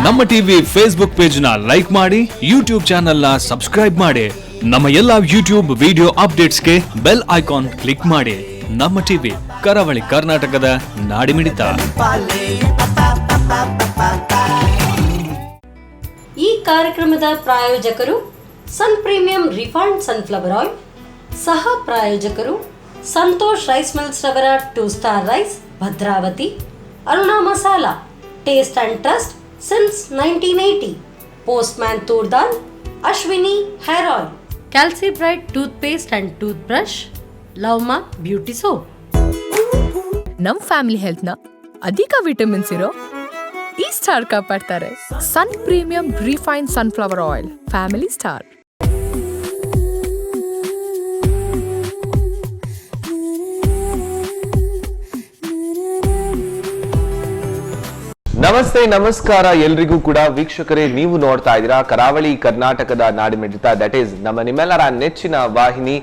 ನಮ್ಮ TV Facebook page ನ like ಮಾಡಿ, ಯೂಟ್ಯೂಬ್ ಚಾನೆಲ್ ನ ಸಬ್ಸ್ಕ್ರೈಬ್ ಮಾಡಿ. ನಮ್ಮ ಎಲ್ಲಾ ಯೂಟ್ಯೂಬ್ ವಿಡಿಯೋ ಅಪ್ಡೇಟ್ಸ್ಗೆ ಬೆಲ್ ಐಕಾನ್ ಕ್ಲಿಕ್ ಮಾಡಿ. ನಮ್ಮ ಟಿವಿ ಕರಾವಳಿ ಕರ್ನಾಟಕದ ನಾಡಿಮಿಡಿತ. ಈ ಕಾರ್ಯಕ್ರಮದ ಪ್ರಾಯೋಜಕರು Sun premium refined sunflower oil, ಸಹ ಪ್ರಾಯೋಜಕರು ಸಂತೋಷ್ ರೈಸ್ ಮಿಲ್ಸ್ ರವರ 2 star rice Bhadravati, Aruna masala taste and trust since 1980, postman toor dal, Ashwini hair oil, Calci bright toothpaste and toothbrush, love mark beauty soap. ನಮ್ ಫ್ಯಾಮಿಲಿ ಹೆಲ್ತ್ ನ ಅಧಿಕ ವಿಟಮಿನ್ಸ್ ಇರೋ ಈ ಸ್ಟಾರ್ ಕಾಪಾಡ್ತಾರೆ. Sun premium refined sunflower oil, family star. ನಮಸ್ತೆ, ನಮಸ್ಕಾರ ಎಲ್ರಿಗೂ ಕೂಡ. ವೀಕ್ಷಕರೇ, ನೀವು ನೋಡ್ತಾ ಇದ್ದೀರಾ ಕರಾವಳಿ ಕರ್ನಾಟಕದ ನಾಡಿಮಿಡಿತ, ದಟ್ ಈಸ್ ನಮ್ಮ ನಿಮ್ಮೆಲ್ಲರ ನೆಚ್ಚಿನ ವಾಹಿನಿ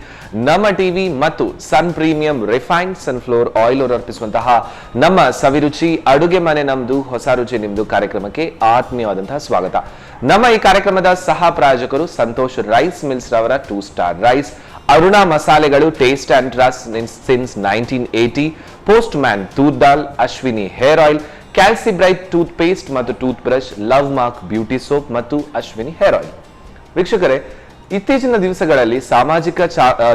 ನಮ್ಮ ಟಿವಿ ಮತ್ತು ಸನ್ ಪ್ರೀಮಿಯಂ ರಿಫೈನ್ಡ್ ಸನ್ಫ್ಲವರ್ ಆಯಿಲ್ ಅವರು ಅರ್ಪಿಸುವಂತಹ ನಮ್ಮ ಸವಿರುಚಿ ಅಡುಗೆ ಮನೆ ನಮ್ದು, ಹೊಸ ರುಚಿ ನಿಮ್ದು ಕಾರ್ಯಕ್ರಮಕ್ಕೆ ಆತ್ಮೀಯವಾದಂತಹ ಸ್ವಾಗತ. ನಮ್ಮ ಈ ಕಾರ್ಯಕ್ರಮದ ಸಹ ಪ್ರಾಯೋಜಕರು ಸಂತೋಷ್ ರೈಸ್ ಮಿಲ್ಸ್ ರವರ 2 ಸ್ಟಾರ್ ರೈಸ್, ಅರುಣಾ ಮಸಾಲೆಗಳು taste and trust since 1980, postman toor dal, Ashwini hair oil, Calci bright toothpaste ಮತ್ತು toothbrush, love mark beauty soap ಮತ್ತು ಅಶ್ವಿನಿ ಹೇರ್ ಆಯಿಲ್. ವೀಕ್ಷಕರೇ, ಇತ್ತೀಚಿನ ದಿವಸಗಳಲ್ಲಿ ಸಾಮಾಜಿಕ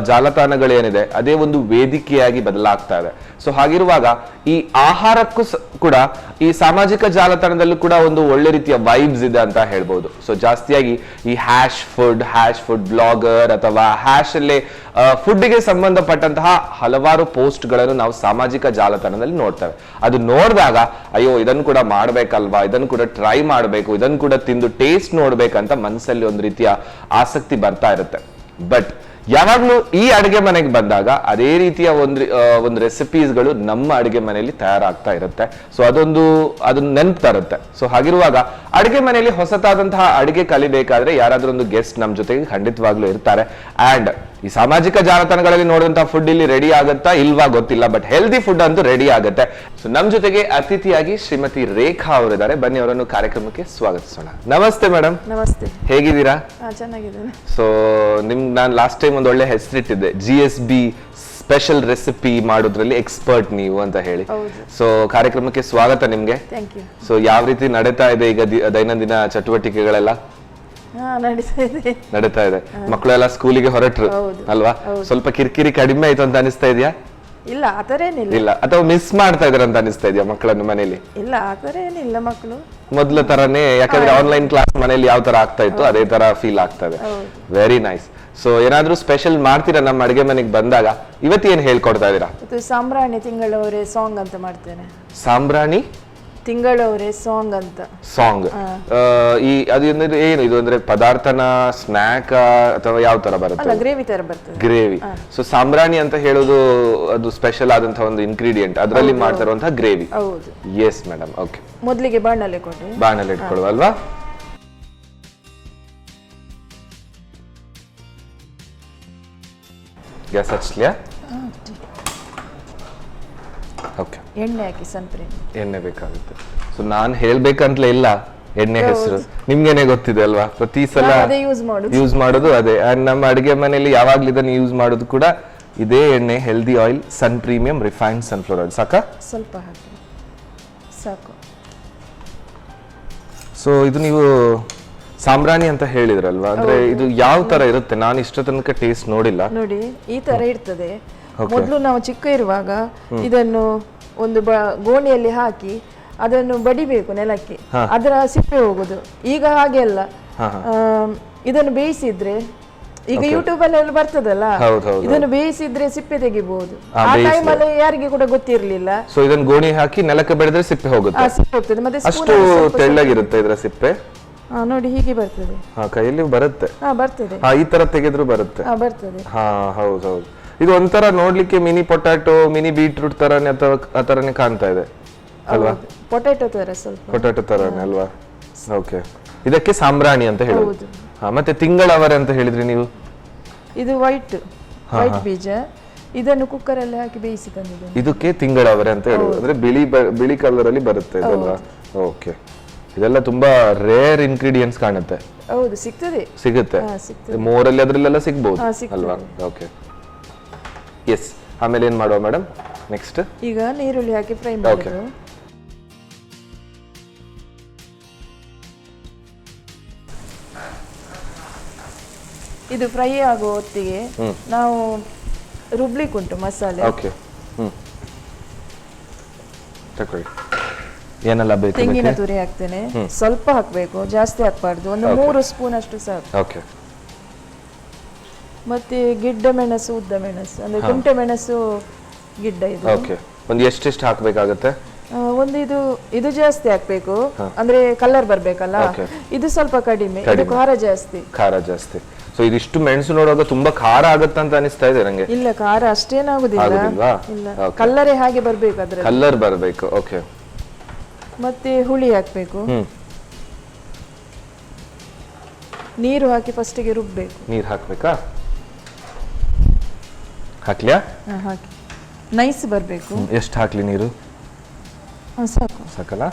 ಜಾಲತಾಣಗಳೇನಿದೆ ಅದೇ ಒಂದು ವೇದಿಕೆಯಾಗಿ ಬದಲಾಗ್ತಾ ಇದೆ. ಸೊ ಹಾಗಿರುವಾಗ ಈ ಆಹಾರಕ್ಕೂ ಕೂಡ ಈ ಸಾಮಾಜಿಕ ಜಾಲತಾಣದಲ್ಲೂ ಕೂಡ ಒಂದು ಒಳ್ಳೆ ರೀತಿಯ ವೈಬ್ಸ್ ಇದೆ ಅಂತ ಹೇಳ್ಬೋದು. ಸೊ ಜಾಸ್ತಿಯಾಗಿ ಈ ಹ್ಯಾಶ್ ಫುಡ್ ಬ್ಲಾಗರ್ ಅಥವಾ ಹ್ಯಾಶ್ ಅಲ್ಲೇ ಫುಡ್ಗೆ ಸಂಬಂಧಪಟ್ಟಂತಹ ಹಲವಾರು ಪೋಸ್ಟ್ ಗಳನ್ನು ನಾವು ಸಾಮಾಜಿಕ ಜಾಲತಾಣದಲ್ಲಿ ನೋಡ್ತೇವೆ. ಅದು ನೋಡಿದಾಗ ಅಯ್ಯೋ ಇದನ್ನು ಕೂಡ ಮಾಡ್ಬೇಕಲ್ವಾ, ಇದನ್ನು ಕೂಡ ಟ್ರೈ ಮಾಡಬೇಕು, ಇದನ್ನು ಕೂಡ ತಿಂದು ಟೇಸ್ಟ್ ನೋಡ್ಬೇಕಂತ ಮನಸ್ಸಲ್ಲಿ ಒಂದು ರೀತಿಯ ಆಸಕ್ತಿ ಬರ್ತಾ ಇರುತ್ತೆ. ಬಟ್ ಯಾವಾಗ್ಲೂ ಈ ಅಡುಗೆ ಮನೆಗೆ ಬಂದಾಗ ಅದೇ ರೀತಿಯ ಒಂದು ರೆಸಿಪೀಸ್ಗಳು ನಮ್ಮ ಅಡುಗೆ ಮನೆಯಲ್ಲಿ ತಯಾರಾಗ್ತಾ ಇರುತ್ತೆ. ಸೊ ಅದನ್ನ ನೆನಪು ತರುತ್ತೆ. ಸೊ ಹಾಗಿರುವಾಗ ಅಡುಗೆ ಮನೆಯಲ್ಲಿ ಹೊಸತಾದಂತಹ ಅಡುಗೆ ಕಲಿಬೇಕಾದ್ರೆ ಯಾರಾದ್ರೂ ಒಂದು ಗೆಸ್ಟ್ ನಮ್ಮ ಜೊತೆಗೆ ಖಂಡಿತವಾಗ್ಲೂ ಇರ್ತಾರೆ. ಅಂಡ್ ಈ ಸಾಮಾಜಿಕ ಜಾಲತಾಣಗಳಲ್ಲಿ ನೋಡಿದಂತಹ ಫುಡ್ ಇಲ್ಲಿ ರೆಡಿ ಆಗುತ್ತಾ ಇಲ್ವಾ ಗೊತ್ತಿಲ್ಲ, ಬಟ್ ಹೆಲ್ದಿ ಫುಡ್ ಅಂತೂ ರೆಡಿ ಆಗುತ್ತೆ. ಸೊ ನಮ್ ಜೊತೆಗೆ ಅತಿಥಿಯಾಗಿ ಶ್ರೀಮತಿ ರೇಖಾ ಅವರಿದ್ದಾರೆ. ಬನ್ನಿ ಅವರನ್ನು ಕಾರ್ಯಕ್ರಮಕ್ಕೆ ಸ್ವಾಗತಿಸೋಣ. ನಮಸ್ತೆ ಮೇಡಮ್. ನಮಸ್ತೆ. ಹೇಗಿದ್ದೀರಾ? ಚೆನ್ನಾಗಿದ್ದೇನೆ. ಸೊ ನಾನು ಲಾಸ್ಟ್ ಟೈಮ್ ಒಂದು ಒಳ್ಳೆ ಹೆಸರಿಟ್ಟಿದ್ದೆ, GSB ಸ್ಪೆಷಲ್ ರೆಸಿಪಿ ಮಾಡೋದ್ರಲ್ಲಿ ಎಕ್ಸ್ಪರ್ಟ್ ನೀವು ಅಂತ ಹೇಳಿ. ಸೊ ಕಾರ್ಯಕ್ರಮಕ್ಕೆ ಸ್ವಾಗತ ನಿಮ್ಗೆ. ಸೊ ಯಾವ ರೀತಿ ನಡೀತಾ ಇದೆ ಈಗ ದೈನಂದಿನ ಚಟುವಟಿಕೆಗಳೆಲ್ಲ? ನಡೀತಾ ಇದೆ. ಮಕ್ಕಳೆಲ್ಲ ಸ್ಕೂಲಿಗೆ ಹೊರಟ್ರು ಅಲ್ವಾ? ಸ್ವಲ್ಪ ಕಿರಿಕಿರಿ ಕಡಿಮೆ ಆಯ್ತು ಅಂತ ಅನಿಸ್ತಾ ಇದೆಯಾ? ಇಲ್ಲ ಆತರ ಏನಿಲ್ಲ. ಇಲ್ಲ, ಅಥವಾ ಮಿಸ್ ಮಾಡ್ತಾ ಇದಾರೆ ಅಂತ ಅನಿಸ್ತಾ ಇದೆಯಾ ಮಕ್ಕಳನ್ನು ಮನೇಲಿ? ಇಲ್ಲ ಆತರ ಏನಿಲ್ಲ, ಮಕ್ಕಳು ಮೊದಲ ತರನೇ, ಯಾಕಂದ್ರೆ ಆನ್ಲೈನ್ ಕ್ಲಾಸ್ ಮನೇಲಿ ಯಾವ ತರ ಆಗ್ತಾ ಇತ್ತು ಅದೇ ತರ ಫೀಲ್ ಆಗ್ತದೆ. Very nice. ಸೊ ಏನಾದ್ರೂ ಸ್ಪೆಷಲ್ ಮಾಡ್ತೀರಾ ನಮ್ಮ ಅಡುಗೆ ಮನೆಗೆ ಬಂದಾಗ? ಇವತ್ತು ಏನ್ ಹೇಳ್ಕೊಡ್ತಾ ಇದೀರಾ? ಸಾಂಬ್ರಾಣಿ ತಿಂಗಳವರೇ ಸಾಂಗ್ ಅಂತ ಮಾಡ್ತೇನೆ. ಸಾಂಬ್ರಾಣಿ ತಿಂಗಳವರೇ ಸಾಂಗ್ ಅಂತ. ಸಾಂಗ್ ಈ ಅದು ಏನು ಇದು ಅಂದ್ರೆ ಪದಾರ್ಥನ ಸ್ನಾಕ್ ಅಥವಾ ಯಾವ ತರ ಬರುತ್ತೆ? ಗ್ರೇವಿ ತರ ಬರ್ತದೆ. ಗ್ರೇವಿ. ಸೊ ಸಾಂಬ್ರಾಣಿ ಅಂತ ಹೇಳೋದು ಅದು ಸ್ಪೆಷಲ್ ಆದಂತಹ ಒಂದು ಇಂಗ್ರೀಡಿಯೆಂಟ್, ಅದರಲ್ಲಿ ಮಾಡ್ತಾ ಇರುವಂತಹ ಗ್ರೇವಿ. ಹೌದು. Yes madam. ಓಕೆ, ಮೊದಲಿಗೆ ಬಾಣಲೆ ಕೊಡಿ. ಬಾಣಲೆ ಇಟ್ಕೊಳ್ಳುವ ಅಲ್ವಾ? ಗ್ಯಾಸ್ ಹಚ್ಚಲಿಯಾ? ಓಕೆ. ಎಣ್ಣೆ ಹಾಕಿ ಸನ್ಪ್ರೀಮ್. ಎಣ್ಣೆ ಬೇಕಾಗುತ್ತೆ. ಸೊ ನಾನು ಹೇಳ್ಬೇಕಂತಲೇ ಇಲ್ಲ ಎಣ್ಣೆ ಹೆಸರು, ನಿಮ್ಗೇನೆ ಗೊತ್ತಿದೆ ಅಲ್ವಾ? ಪ್ರತಿ ಸಲ ಯೂಸ್ ಮಾಡೋದು ಅದೇ. ಅಂಡ್ ನಮ್ಮ ಅಡುಗೆ ಮನೆಯಲ್ಲಿ ಯಾವಾಗ್ಲೂ ಇದನ್ನು ಯೂಸ್ ಮಾಡೋದು ಕೂಡ ಇದೇ ಎಣ್ಣೆ, ಹೆಲ್ದಿ ಆಯಿಲ್, ಸನ್ ಪ್ರೀಮಿಯಂ ರಿಫೈನ್ಡ್ ಸನ್ಫ್ಲವರ್ ಆಯಿಲ್. ಸಾಕಾ? ಸ್ವಲ್ಪ ಹಾಕಿ ಸಾಕು. ಸೊ ಇದು ನೀವು ಸಾಂಬ್ರಾಣಿ ಅಂತ ಹೇಳಿದ್ರಲ್ವಾ, ಅಂದ್ರೆ ಇದು ಯಾವ ತರ ಇರುತ್ತೆ? ನಾನು ಇಷ್ಟ ತನಕ ಟೇಸ್ಟ್ ನೋಡಿಲ್ಲ. ನೋಡಿ ಈ ತರ ಇರ್ತದೆ. ಮೊದಲು ನಾವು ಚಿಕ್ಕ ಇರುವಾಗ ಇದನ್ನು ಒಂದು ಗೋಣಿಯಲ್ಲಿ ಹಾಕಿ ಅದನ್ನು ಬಡಿಬೇಕು ನೆಲಕ್ಕೆ, ಅದರ ಸಿಪ್ಪೆ ಹೋಗುದು. ಈಗ ಹಾಗೆ ಅಲ್ಲ, ಇದನ್ನು ಬೇಯಿಸಿದ್ರೆ ಈಗ ಯೂಟ್ಯೂಬ್ ಅಲ್ಲೆಲ್ಲ ಬರ್ತದಲ್ಲ, ಇದನ್ನು ಬೇಯಿಸಿದ್ರೆ ಸಿಪ್ಪೆ ತೆಗಿಬಹುದು. ಆ ಟೈಮಲ್ಲಿ ಯಾರಿಗೆ ಕೂಡ ಗೊತ್ತಿರ್ಲಿಲ್ಲ. ಸೊ ಇದನ್ನು ಗೋಣಿ ಹಾಕಿ ನೆಲಕ್ಕೆ ಬಡಿದ್ರೆ ಸಿಪ್ಪೆ ಹೋಗುತ್ತೆ. ಸಿಪ್ಪೆ ಹೋಗ್ತದೆ. ಮತ್ತೆ ಅಷ್ಟು ತೆಳ್ಳಗಿರುತ್ತೆ ಇದರ ಸಿಪ್ಪೆ. ನೋಡಿ ಹೀಗೆ ಬರ್ತದೆ. ಕೈಯಲ್ಲಿ ಬರುತ್ತೆ. ಬರ್ತದೆ. ಈ ತರ ತೆಗೆದ್ರು ಬರುತ್ತೆ. ಬರ್ತದೆ. ಹೌದು. ಇದು ಒಂಥರ ನೋಡ್ಲಿಕ್ಕೆ ಮಿನಿ ಪೊಟ್ಯಾಟೊ, ಮಿನಿ ಬೀಟ್ರೂಟ್ ತರನೇ ಅಥವಾ ಆ ತರನೇ ಕಾಣ್ತಾ ಇದೆ ಅಲ್ವಾ? ಪೊಟ್ಯಾಟೊ ತರ, ಸ್ವಲ್ಪ ಪೊಟ್ಯಾಟೊ ತರನೇ ಅಲ್ವಾ? ಓಕೆ. ಇದಕ್ಕೆ ಸಾಂಬ್ರಾಣಿ ಅಂತ ಹೇಳೋದು. ಮತ್ತೆ ತಿಂಗಳವರೆ ಅಂತ ಹೇಳಿದ್ರಿ ನೀವು? ಇದು ವೈಟ್ ಬೀಜ, ಇದನ್ನು ಕುಕ್ಕರಲ್ಲಿ ಹಾಕಿ ಬೇಯಿಸಿ ತಂದಿದ್ದೇನೆ. ಇದಕ್ಕೆ ತಿಂಗಳವರೆ ಅಂತ ಹೇಳುದು, ಅಂದ್ರೆ ಬಿಳಿ ಕಲರ್ ಅಲ್ಲಿ ಬರುತ್ತೆ ಇದಲ್ವಾ? ಓಕೆ, ಇದೆಲ್ಲ ತುಂಬಾ ರೇರ್ ಇಂಗ್ರೀಡಿಯೆಂಟ್ಸ್ ಕಾಣುತ್ತೆ. ಹೌದು, ಸಿಗುತ್ತೆ. ಮೋರಲ್ಲಿ ಅದ್ರಲ್ಲೆಲ್ಲ ಸಿಗ್ಬಹುದು ಅಲ್ವಾ? Okay, yes. ಆಮೇಲೆ ಏನ್ ಮಾಡುವ ಮೇಡಮ್ ನೆಕ್ಸ್ಟ್? ಈಗ ನೀರುಳ್ಳಿ ಹಾಕಿ ಫ್ರೈ ಮಾಡೋದು. ಇದು ಫ್ರೈ ಆಗೋ ಹೊತ್ತಿಗೆ ನಾವು ರುಬ್ಲಿಕ್ಕೆ ಉಂಟು ಮಸಾಲೆ. ಓಕೆ, ತಕೊಳ್ಳಿ. ಏನೆಲ್ಲ ಬೇಕು? ತೆಂಗಿನ ತುರಿ ಹಾಕ್ತೇನೆ, ಸ್ವಲ್ಪ ಹಾಕ್ಬೇಕು, ಜಾಸ್ತಿ ಹಾಕ್ಬಾರ್ದು, ಒಂದು 3 ಸ್ಪೂನ್ ಅಷ್ಟು ಸಾಕು. ಓಕೆ. ಮತ್ತೆ ಗಿಡ್ಡ ಮೆಣಸು, ಉದ್ದ ಮೆಣಸು, ಅಂದ್ರೆ ಕುಂಟೆ ಮೆಣಸು ಗಿಡ್ಡ ಇದು. ಓಕೆ, ಒಂದು ಎಷ್ಟೆಷ್ಟು ಹಾಕ್ಬೇಕಾಗುತ್ತೆ? ಒಂದು ಇದು ಜಾಸ್ತಿ ಹಾಕ್ಬೇಕು, ಅಂದ್ರೆ ಕಲರ್ ಬರ್ಬೇಕಲ್ಲ. ಇದು ಸ್ವಲ್ಪ ಕಡಿಮೆ, ಇದು ಖಾರ ಜಾಸ್ತಿ. ಸೊ ಇದಿಷ್ಟು ಮೆಣಸು ನೋಡುವಾಗ ತುಂಬಾ ಖಾರ ಆಗುತ್ತೆ ಅಂತ ಅನಿಸ್ತಾ ಇದೆ ನಂಗೆ. ಇಲ್ಲ, ಖಾರ ಅಷ್ಟೇನಾಗುದಿಲ್ಲ, ಇಲ್ಲ, ಕಲ್ಲರೇ ಹಾಗೆ ಬರ್ಬೇಕು, ಅದ್ರ ಕಲರ್ ಬರ್ಬೇಕು. ಓಕೆ. ಮತ್ತೆ ಹುಳಿ ಹಾಕ್ಬೇಕು, ನೀರು ಹಾಕಿ ಫಸ್ಟಿಗೆ ರುಬ್ಬೇಕು. ನೀರು ಹಾಕ್ಬೇಕಾ? ಹಾಕ್ಲಿಯಾ? ಹಾಕಿ ನೈಸ್ ಬರ್ಬೇಕು. ಎಷ್ಟು ಹಾಕ್ಲಿ ನೀರು? ಸಾಕಲ್ಲ?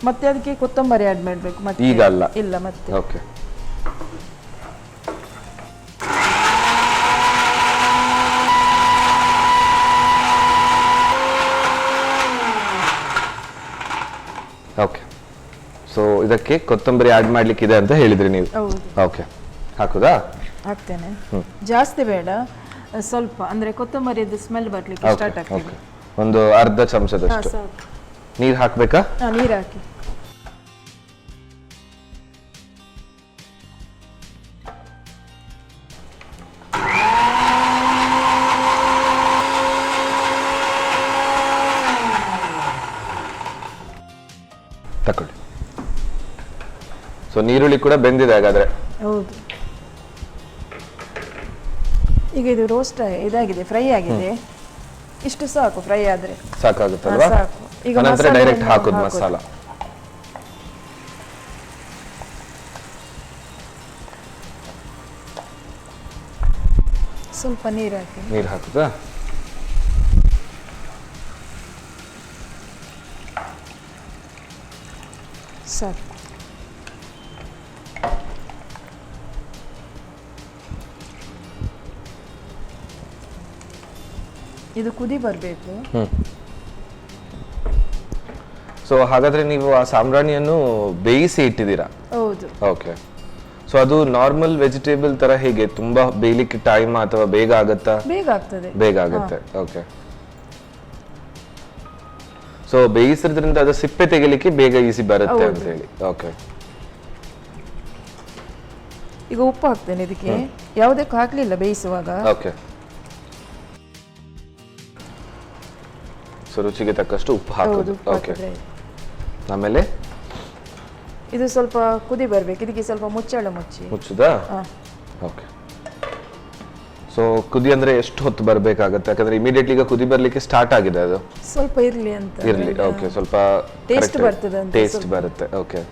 ಮತ್ತೆ ಅದಕ್ಕೆ ಕೊತ್ತಂಬರಿ ಆಡ್ ಮಾಡ್ಬೇಕು. ಮತ್ತೆ ಈಗ ಅಲ್ಲ? ಇಲ್ಲ, ಮತ್ತೆ. ಓಕೆ. ಓಕೆ, ಸೊ ಇದಕ್ಕೆ ಕೊತ್ತಂಬರಿ ಆಡ್ ಮಾಡ್ಲಿಕ್ಕಿದೆ ಅಂತ ಹೇಳಿದ್ರಿ ನೀವು. ಓಕೆ, ಹಾಕುದಾ? ಹಾಕ್ತೇನೆ, ಜಾಸ್ತಿ ಬೇಡ, ಸ್ವಲ್ಪ, ಅಂದ್ರೆ ಕೊತ್ತಂಬರಿದು ಸ್ಮೆಲ್ ಬರ್ಲಿಕ್ಕೆ ಸ್ಟಾರ್ಟ್ ಆಗ್ತದೆ. ಒಂದು ಅರ್ಧ ಚಮಚದಷ್ಟು ನೀರು ಹಾಕ್ಬೇಕಾ? ನೀರು ಹಾಕಿ. ತಕೊಳ್ಳಿ. ಸೊ ನೀರುಳ್ಳಿ ಕೂಡ ಬೆಂದಿದೆ ಹಾಗಾದ್ರೆ? ಹೌದು. ಈಗ ಇದು ರೋಸ್ಟ್ ಇದಾಗಿದೆ, ಫ್ರೈ ಆಗಿದೆ, ಇಷ್ಟು ಸಾಕು. ಫ್ರೈ ಆದ್ರೆ ಸಾಕಾಗುತ್ತಲ್ವಾ? ಸಾಕು. ಈಗ ನಂತರ ಡೈರೆಕ್ಟ್ ಹಾಕೋದು ಮಸಾಲ. ಸ್ವಲ್ಪ ನೀರು ಹಾಕಿ. ನೀರು ಹಾಕುದಾ? ಸಾಕು. ಇದು ಕುದಿ ಬರಬೇಕು. ಸೊ ಹಾಗಾದ್ರೆ ನೀವು ಆ ಸಾಂಬ್ರಾಣಿಯನ್ನು ಬೇಯಿಸಿ ಇಟ್ಟಿದ್ದೀರಾ? ಹೌದು. ಓಕೆ. ಸೊ ಅದು ನಾರ್ಮಲ್ ವೆಜಿಟೇಬಲ್ ತರ ಹೇಗೆ ತುಂಬಾ ಬೇಯಲಿಕ್ಕೆ ಟೈಮ್ ಅಥವಾ ಬೇಗ ಆಗುತ್ತಾ? ಬೇಗ ಆಗ್ತದೆ. ಬೇಗ ಆಗುತ್ತೆ. ಓಕೆ. ಸೊ ಬೇಯಿಸೋದ್ರಿಂದ ಅದು ಸಿಪ್ಪೆ ತೆಗಿಲಿಕ್ಕೆ ಬೇಗ ಈಸಿ ಬರುತ್ತೆ ಅಂತ ಹೇಳಿ. ಓಕೆ. ಈಗ ಉಪ್ಪು ಹಾಕ್ತೇನೆ ಇದಕ್ಕೆ, ಯಾವುದಕ್ಕೂ ಹಾಕ್ಲಿಲ್ಲ ಬೇಯಿಸುವಾಗ. ಓಕೆ. ಸೊ ರುಚಿಗೆ ತಕ್ಕಷ್ಟು ಉಪ್ಪು ಹಾಕೋದು. ಓಕೆ. ಆಮೇಲೆ ಇದು ಸ್ವಲ್ಪ ಕುದಿ ಬರ್ಬೇಕು, ಇದಕ್ಕೆ ಸ್ವಲ್ಪ ಮುಚ್ಚುದಾ? ಓಕೆ. ಸೊ ಕುದಿ ಅಂದ್ರೆ ಎಷ್ಟು ಹೊತ್ತು ಬರ್ಬೇಕಾಗತ್ತೆ? ಯಾಕಂದ್ರೆ ಇಮಿಡಿಯೇಟ್ಲಿ ಈಗ ಕುದಿ ಬರ್ಲಿಕ್ಕೆ ಸ್ಟಾರ್ಟ್ ಆಗಿದೆ, ಅದು ಸ್ವಲ್ಪ ಇರ್ಲಿ. ಓಕೆ, ಸ್ವಲ್ಪ ಟೇಸ್ಟ್ ಬರ್ತದೆ, ಟೇಸ್ಟ್ ಬರುತ್ತೆ. ಓಕೆ.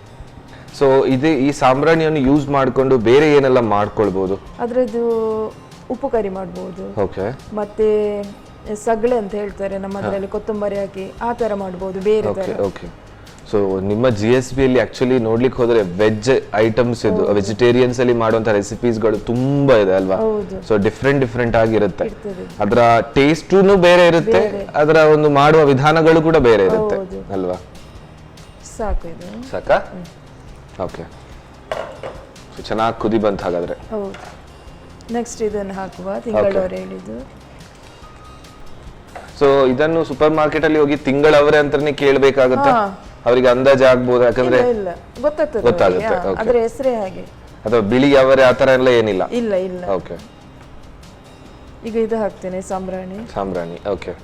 ಸೊ ಈ ಸಾಂಬ್ರಾಣಿಯನ್ನು ಯೂಸ್ ಮಾಡ್ಕೊಂಡು ಬೇರೆ ಏನೆಲ್ಲ ಮಾಡ್ಕೊಳ್ಬಹುದು? ಅದ್ರದ್ದು ಉಪ್ಪು ಕರಿ ಮಾಡ್ಬೋದು. ಓಕೆ. ಮತ್ತೆ ಸಗಳೆ ಅಂತ ಹೇಳ್ತಾರೆ ನಮ್ಮದ್ರಲ್ಲಿ, ಕೊತ್ತಂಬರಿ ಹಾಕಿ ಆ ತರ ಮಾಡ್ಬೋದು, ಬೇರೆ ತರ. ಓಕೆ. ಸೊ ನಿಮ್ಮ GSB ಅಲ್ಲಿ ಆಕ್ಚುಲಿ ನೋಡ್ಲಿಕ್ಕೆ ಹೋದ್ರೆ ವೆಜ್ ಐಟಮ್ಸ್ ಇದು, ವೆಜಿಟೇರಿಯನ್ಸ್ ಅಲ್ಲಿ ಮಾಡುವಂತ ರೆಸಿಪೀಸ್ಗಳು ತುಂಬಾ ಇದೆ ಅಲ್ವಾ? ಸೊ ಡಿಫ್ರೆಂಟ್ ಆಗಿರುತ್ತೆ. ಅದರ ಟೇಸ್ಟೂನು ಬೇರೆ ಇರುತ್ತೆ, ಅದರ ಒಂದು ಮಾಡುವ ವಿಧಾನಗಳು ಕೂಡ ಬೇರೆ ಇರುತ್ತೆ ಅಲ್ವಾ? ಸಾಕು. ಇದು ಸಾಕಾ? ಓಕೆ. ಸೊ ಚೆನ್ನಾಗಿ ಕುದಿ ಬಂತ ಹಾಗಾದ್ರೆ. ಹೌದು. ನೆಕ್ಸ್ಟ್ ಇದನ್ನು ಹಾಕುವ, ತಿಂಗಳವರೆ ಹೇಳಿದ್ದು. ಸೊ ಇದನ್ನು ಸೂಪರ್ ಮಾರ್ಕೆಟ್ ಅಲ್ಲಿ ಹೋಗಿ ತಿಂಗಳವರೆ ಅಂತಾನೆ ಕೇಳಬೇಕಾಗುತ್ತೆ? ಅವರಿಗೆ ಅಂದಾಜು ಆಗ್ಬೋದು? ಯಾಕಂದ್ರೆ ಗೊತ್ತಾಗುತ್ತೆ. ಅದರ ಹೆಸರೇ ಹಾಗೆ. ಅಥವಾ ಬಿಳಿ ಅವರೆ ಆತರ ಎಲ್ಲ ಏನಿಲ್ಲ? ಇಲ್ಲ. ಓಕೆ. ಈಗ ಇದು ಹಾಕ್ತೇನೆ, ಸಾಂಬ್ರಾಣಿ. ಓಕೆ.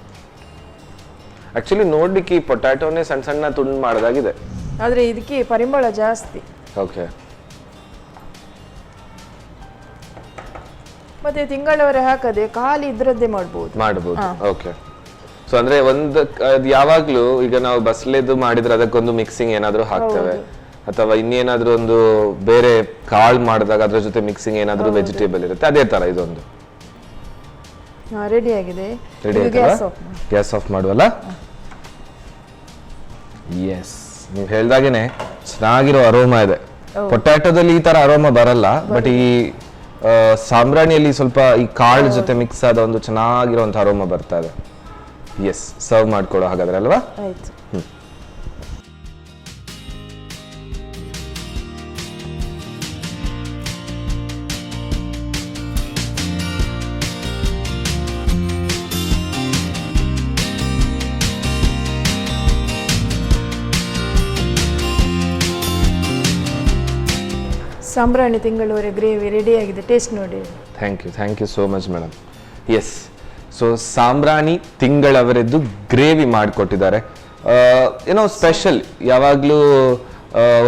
ಆಕ್ಚುಲಿ ನೋಡ್ಲಿಕ್ಕೆ ಈ ಪೊಟ್ಯಾಟೋನೇ ಸಣ್ಣ ಸಣ್ಣ ತುಂಡು ಮಾಡದಾಗಿದೆ, ಆದ್ರೆ ಇದಕ್ಕೆ ಪರಿಮಳ ಜಾಸ್ತಿ. ಓಕೆ. ಮತ್ತೆ ತಿಂಗಳವರೆ ಹಾಕದೆ ಖಾಲಿ ಇದ್ರದ್ದೇ ಮಾಡ್ಬೋದು. ಓಕೆ. ಸೊ ಅಂದ್ರೆ ಯಾವಾಗ್ಲೂ ಈಗ ನಾವು ಬಸ್ಲೆದು ಮಾಡಿದ್ರೆ ಅದಕ್ಕೊಂದು ಮಿಕ್ಸಿಂಗ್ ಏನಾದ್ರೂ ಹಾಕ್ತೇವೆ, ಅಥವಾ ಇನ್ನೇನಾದ್ರೂ ಒಂದು ಬೇರೆ ಕಾಳು ಮಾಡಿದಾಗ ಅದ್ರ ಜೊತೆ ಮಿಕ್ಸಿಂಗ್ ಏನಾದ್ರೂ ವೆಜಿಟೇಬಲ್ ಇರುತ್ತೆ, ಅದೇ ತರ ಇದೊಂದು ರೆಡಿ ಆಗಿದೆ. ರೆಡಿ ಆಯ್ತಲ್ಲ? Gas off ಮಾಡುವಲ್ಲ? ಎಸ್, ನೀವು ಹೇಳ್ದಾಗೇನೆ ಚೆನ್ನಾಗಿರೋ ಅರೋಮಾ ಇದೆ. ಪೊಟ್ಯಾಟೋದಲ್ಲಿ ಈ ತರ ಅರೋಮಾ ಬರಲ್ಲ, ಬಟ್ ಈ ಸಾಂಬ್ರಾಣಿಯಲ್ಲಿ ಸ್ವಲ್ಪ ಈ ಕಾಳು ಜೊತೆ ಮಿಕ್ಸ್ ಆದ ಒಂದು ಚೆನ್ನಾಗಿರುವಂತ ಅರೋಮಾ ಬರ್ತಾ ಇದೆ. ಎಸ್, ಸರ್ವ್ ಮಾಡ್ಕೊಡೋ ಹಾಗಾದ್ರೆ ಅಲ್ವಾ? ಆಯ್ತು. ಸಾಂಬ್ರಾಣಿ ತಿಂಗಳವರೆ ಗ್ರೇವಿ ರೆಡಿ ಆಗಿದೆ, ಟೇಸ್ಟ್ ನೋಡಿ. Thank you so much madam. Yes, so ಸಾಂಬ್ರಾಣಿ ತಿಂಗಳವರದ್ದು ಗ್ರೇವಿ ಮಾಡಿಕೊಟ್ಟಿದ್ದಾರೆ. ಏನೋ ಸ್ಪೆಷಲ್, ಯಾವಾಗಲೂ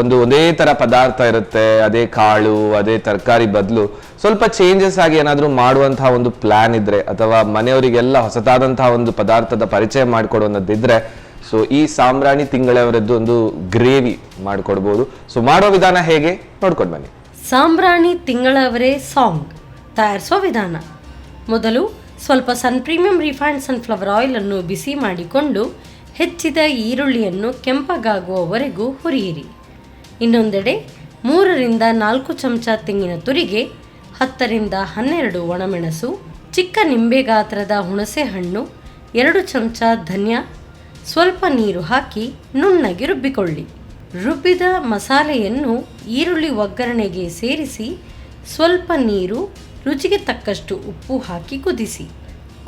ಒಂದೇ ಥರ ಪದಾರ್ಥ ಇರುತ್ತೆ, ಅದೇ ಕಾಳು ಅದೇ ತರಕಾರಿ ಬದಲು ಸ್ವಲ್ಪ ಚೇಂಜಸ್ ಆಗಿ ಏನಾದರೂ ಮಾಡುವಂತಹ ಒಂದು ಪ್ಲಾನ್ ಇದ್ರೆ, ಅಥವಾ ಮನೆಯವರಿಗೆಲ್ಲ ಹೊಸದಾದಂತಹ ಒಂದು ಪದಾರ್ಥದ ಪರಿಚಯ ಮಾಡಿಕೊಡುವಂಥದ್ದಿದ್ರೆ, ಸೊ ಈ ಸಾಂಬ್ರಾಣಿ ತಿಂಗಳವರದ್ದು ಒಂದು ಗ್ರೇವಿ ಮಾಡಿಕೊಡ್ಬೋದು. ಸೊ ಮಾಡೋ ವಿಧಾನ ಹೇಗೆ ನೋಡ್ಕೊಂಡು ಬನ್ನಿ. ಸಾಂಬ್ರಾಣಿ ತಿಂಗಳವರೇ ಸಾಂಗ್ ತಯಾರಿಸುವ ವಿಧಾನ: ಮೊದಲು ಸ್ವಲ್ಪ ಸನ್ ಪ್ರೀಮಿಯಂ ರಿಫೈನ್ಡ್ ಸನ್ಫ್ಲವರ್ ಆಯಿಲನ್ನು ಬಿಸಿ ಮಾಡಿಕೊಂಡು ಹೆಚ್ಚಿದ ಈರುಳ್ಳಿಯನ್ನು ಕೆಂಪಗಾಗುವವರೆಗೂ ಹುರಿಯಿರಿ. ಇನ್ನೊಂದೆಡೆ 3ರಿಂದ 4 ಚಮಚ ತೆಂಗಿನ ತುರಿಗೆ, 10ರಿಂದ 12 ಒಣಮೆಣಸು, ಚಿಕ್ಕ ನಿಂಬೆ ಗಾತ್ರದ ಹುಣಸೆ ಹಣ್ಣು, 2 ಚಮಚ ಧನಿಯಾ, ಸ್ವಲ್ಪ ನೀರು ಹಾಕಿ ನುಣ್ಣಗೆ ರುಬ್ಬಿಕೊಳ್ಳಿ. ರುಬ್ಬಿದ ಮಸಾಲೆಯನ್ನು ಈರುಳ್ಳಿ ಒಗ್ಗರಣೆಗೆ ಸೇರಿಸಿ ಸ್ವಲ್ಪ ನೀರು, ರುಚಿಗೆ ತಕ್ಕಷ್ಟು ಉಪ್ಪು ಹಾಕಿ ಕುದಿಸಿ.